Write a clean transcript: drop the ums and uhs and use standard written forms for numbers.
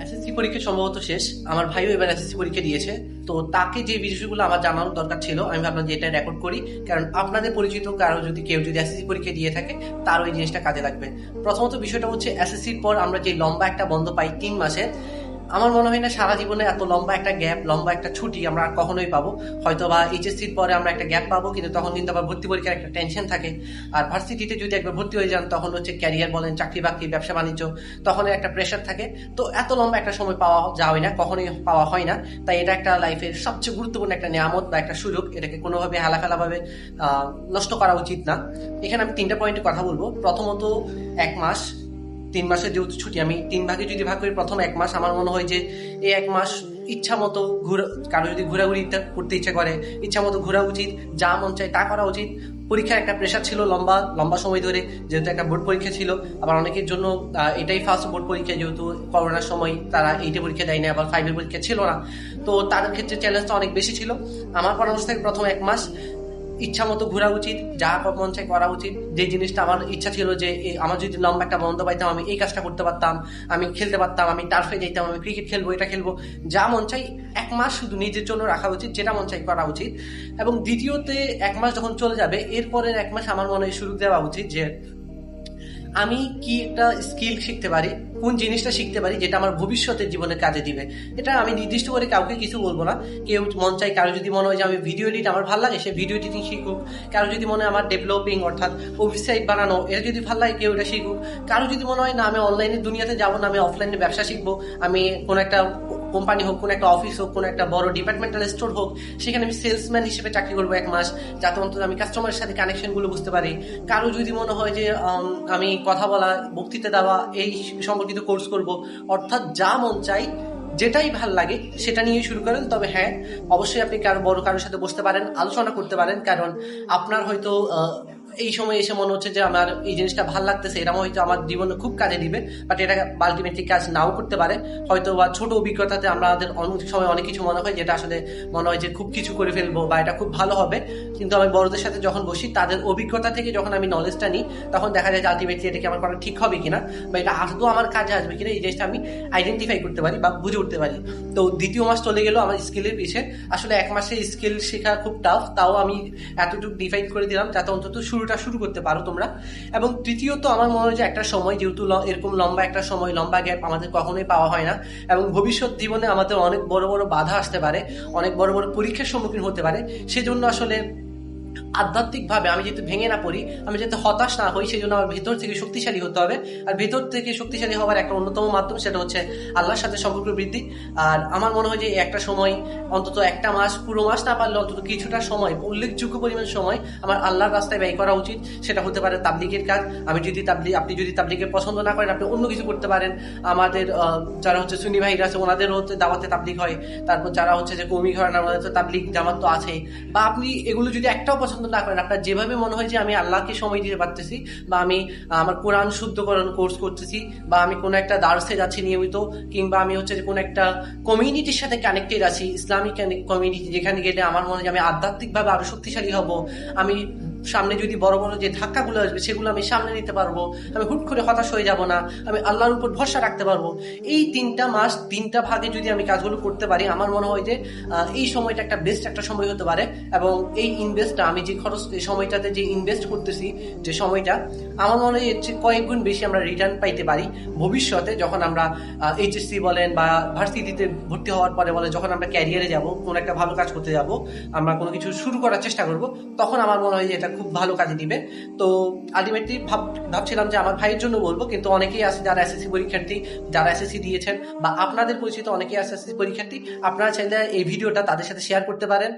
SSC পরীক্ষা সম্ভবত শেষ। আমার ভাইও এবার এসএসসি পরীক্ষা দিয়েছে। তো তাকে যে বিষয়গুলো আমার জানানোর দরকার ছিল, আমি ভাবলাম যে এটা রেকর্ড করি। কারণ আপনাদের পরিচিত কারো যদি কেউ যদি এসএসসি পরীক্ষা দিয়ে থাকে, তার ওই জিনিসটা কাজে লাগবে। প্রথমত বিষয়টা হচ্ছে এসএসসির পর আমরা যে লম্বা একটা বন্ধ পাই 3 মাসের, আমার মনে হয় না সারা জীবনে এত লম্বা একটা গ্যাপ, লম্বা একটা ছুটি আমরা আর কখনোই পাবো। হয়তো বা এইচএসসির পরে আমরা একটা গ্যাপ পাবো, কিন্তু তখন কিন্তু আবার ভর্তি পরীক্ষার একটা টেনশন থাকে। আর ভার্সিটিতে যদি একবার ভর্তি হয়ে যান, তখন হচ্ছে ক্যারিয়ার বলেন, চাকরি বাকরি, ব্যবসা বাণিজ্য, তখন একটা প্রেশার থাকে। তো এত লম্বা একটা সময় পাওয়া যায় না, কখনোই পাওয়া হয় না। তাই এটা একটা লাইফের সবচেয়ে গুরুত্বপূর্ণ একটা নিয়ামত বা একটা সুযোগ। এটাকে কোনোভাবে হেলাফেলাভাবে নষ্ট করা উচিত না। এখানে আমি 3টা পয়েন্টে কথা বলবো। প্রথমত, 1 মাস, 3 মাসের যেহেতু ছুটি, আমি 3 ভাগে যদি ভাগ করি, প্রথম 1 মাস আমার মনে হয় যে এই 1 মাস ইচ্ছা মতো কারো যদি ঘোরাঘুরি করতে ইচ্ছা করে, ইচ্ছা মতো ঘোরা উচিত, যা মন চায় তা করা উচিত। পরীক্ষার একটা প্রেশার ছিল লম্বা লম্বা সময় ধরে, যেহেতু একটা বোর্ড পরীক্ষা ছিল। আবার অনেকের জন্য এটাই ফার্স্ট বোর্ড পরীক্ষা, যেহেতু করোনার সময় তারা 8-এ পরীক্ষা দেয়নি, আবার 5-এর পরীক্ষা ছিল না। তো তাদের ক্ষেত্রে চ্যালেঞ্জটা অনেক বেশি ছিল। আমার পরামর্শ থেকে প্রথম 1 মাস ইচ্ছা মতো ঘোরা উচিত, যা মন চায় করা উচিত। যে জিনিসটা আমার ইচ্ছা ছিল যে আমার যদি লম্বা একটা বন্ধ পাইতাম, আমি এই কাজটা করতে পারতাম, আমি খেলতে পারতাম, আমি টার্ফে যাইতাম, আমি ক্রিকেট খেলবো, এটা খেলবো, যা মন চাই 1 মাস শুধু নিজের জন্য রাখা উচিত, যেটা মন চাই করা উচিত। এবং দ্বিতীয়তে, 1 মাস যখন চলে যাবে, এরপরের 1 মাস আমার মনে হয় সুযোগ দেওয়া উচিত যে আমি কি একটা স্কিল শিখতে পারি, কোন জিনিসটা শিখতে পারি যেটা আমার ভবিষ্যতের জীবনে কাজে দিবে। এটা আমি নির্দিষ্ট করে কাউকে কিছু বলবো না। কেউ মন চাই, কারো যদি মনে হয় যে আমি ভিডিও এডিট আমার ভালো লাগে, সে ভিডিও এডিটিং শিখুক। কারো যদি মনে হয় আমার ডেভেলপিং অর্থাৎ ওয়েবসাইট বানানো, এটা যদি ভালো লাগে, কেউ এটা শিখুক। কারো যদি মনে হয় না আমি অনলাইনের দুনিয়াতে যাবো না, আমি অফলাইনে ব্যবসা শিখবো, আমি কোনো একটা কোম্পানি হোক, কোনো একটা অফিস হোক, কোনো একটা বড় ডিপার্টমেন্টাল স্টোর হোক, সেখানে আমি সেলসম্যান হিসেবে চাকরি করবো 1 মাস, যাতে অন্তত আমি কাস্টমারের সাথে কানেকশনগুলো বুঝতে পারি। কারো যদি মনে হয় যে আমি কথা বলা, বক্তৃতা দেওয়া, এই সম্পর্কিত কোর্স করব, অর্থাৎ যা মন চাই, যেটাই ভাল লাগে সেটা নিয়ে শুরু করেন। তবে হ্যাঁ, অবশ্যই আপনি কারোর সাথে বসতে পারেন, আলোচনা করতে পারেন। কারণ আপনার হয়তো এই সময় এসে মনে হচ্ছে যে আমার এই জিনিসটা ভাল লাগতেছে, এটা হয়তো আমার জীবনে খুব কাজে দিবে, বাট এটা আলটিমেটলি কাজ নাও করতে পারে। হয়তো বা ছোট অভিজ্ঞতাতে আমাদের অনেক সময় অনেক কিছু মনে হয় যেটা আসলে মনে হয় যে খুব কিছু করে ফেলবো বা এটা খুব ভালো হবে। কিন্তু আমি বড়দের সাথে যখন বসি, তাদের অভিজ্ঞতা থেকে যখন আমি নলেজটা নিই, তখন দেখা যায় যে আলটিমেটলি এটা কি আমার করা ঠিক হবে কিনা, বা এটা আদৌ আমার কাজে আসবে কিনা, এই জিনিসটা আমি আইডেন্টিফাই করতে পারি বা বুঝে উঠতে পারি। তো দ্বিতীয় মাস চলে গেল আমার স্কিলের পিছে। আসলে 1 মাসে স্কিল শেখা খুব টাফ, তাও আমি এতটুকু ডিফাইন করে দিলাম যাতে অন্তত শুরু করতে পারো তোমরা। এবং তৃতীয়ত, আমার মনে হয় যে একটা সময়, যেহেতু এরকম লম্বা একটা সময়, লম্বা গ্যাপ আমাদের কখনোই পাওয়া হয় না, এবং ভবিষ্যৎ জীবনে আমাদের অনেক বড় বড় বাধা আসতে পারে, অনেক বড় বড় পরীক্ষার সম্মুখীন হতে পারে। সেজন্য আসলে আধ্যাত্মিকভাবে আমি যাতে ভেঙে না পড়ি, আমি যাতে হতাশ না হই, সেই জন্য আমার ভেতর থেকে শক্তিশালী হতে হবে। আর ভেতর থেকে শক্তিশালী হওয়ার একটা অন্যতম মাধ্যম, সেটা হচ্ছে আল্লাহর সাথে সম্পর্ক বৃদ্ধি। আর আমার মনে হয় যে একটা সময়, অন্তত একটা মাস, পুরো মাস না পারলে অন্তত কিছুটা সময়, উল্লেখযোগ্য পরিমাণ সময় আমার আল্লাহর রাস্তায় ব্যয় করা উচিত। সেটা হতে পারে তাবলিগের কাজ। আপনি যদি তাবলিগের পছন্দ না করেন, আপনি অন্য কিছু করতে পারেন। আমাদের যারা হচ্ছে সুন্নি ভাইরা আছে, ওনাদেরও হচ্ছে দাওয়াতে তাবলিগ হয়। তারপর যারা হচ্ছে যে কওমি ঘরানার, ওনাদের তো তাবলিগ জামাত তো আছেই। বা আপনি এগুলো যদি একটাও পছন্দ না করেন, আপনার যেভাবে মনে হয় যে আমি আল্লাহকে সময় দিতে পারতেছি, বা আমি আমার কোরআন শুদ্ধকরণ কোর্স করতেছি, বা আমি কোনো একটা দার্সে যাচ্ছি নিয়মিত, কিংবা আমি হচ্ছে যে কোনো একটা কমিউনিটির সাথে কানেক্টেড আছি, ইসলামিক কমিউনিটি, যেখানে গেলে আমার মনে হয় যে আমি আধ্যাত্মিকভাবে আরো শক্তিশালী হব। আমি সামনে যদি বড় বড় যে ধাক্কাগুলো আসবে, সেগুলো আমি সামনে নিতে পারবো। আমি হুট করে হতাশ হয়ে যাব না, আমি আল্লাহর উপর ভরসা রাখতে পারবো। এই 3টা মাস, 3টা ভাগে যদি আমি কাজগুলো করতে পারি, আমার মনে হয় যে এই সময়টা একটা বেস্ট একটা সময় হতে পারে। এবং এই ইনভেস্টটা, আমি যে খরচ, এই সময়টাতে যে ইনভেস্ট করতেছি, যে সময়টা, আমার মনে হয় এর চেয়ে কয়েক গুণ বেশি আমরা রিটার্ন পাইতে পারি ভবিষ্যতে, যখন আমরা এইচএসসি বলেন বা ভার্সিটিতে ভর্তি হওয়ার পরে বলে, যখন আমরা ক্যারিয়ারে যাব, কোনো একটা ভালো কাজ করতে যাব, আমরা কোনো কিছু শুরু করার চেষ্টা করব, তখন আমার মনে হয় যে এটা খুব ভালো কাজে দিবে। তো আলটিমেটলি ভাবছিলাম যে আমার ভাইয়ের জন্য বলবো, কিন্তু অনেকেই আছে যারা এসএসসি পরীক্ষার্থী, যারা এসএসসি দিয়েছেন, বা আপনাদের পরিচিত অনেকেই আছে এসএসসি পরীক্ষার্থী, আপনারা চাইলে এই ভিডিওটা তাদের সাথে শেয়ার করতে পারেন।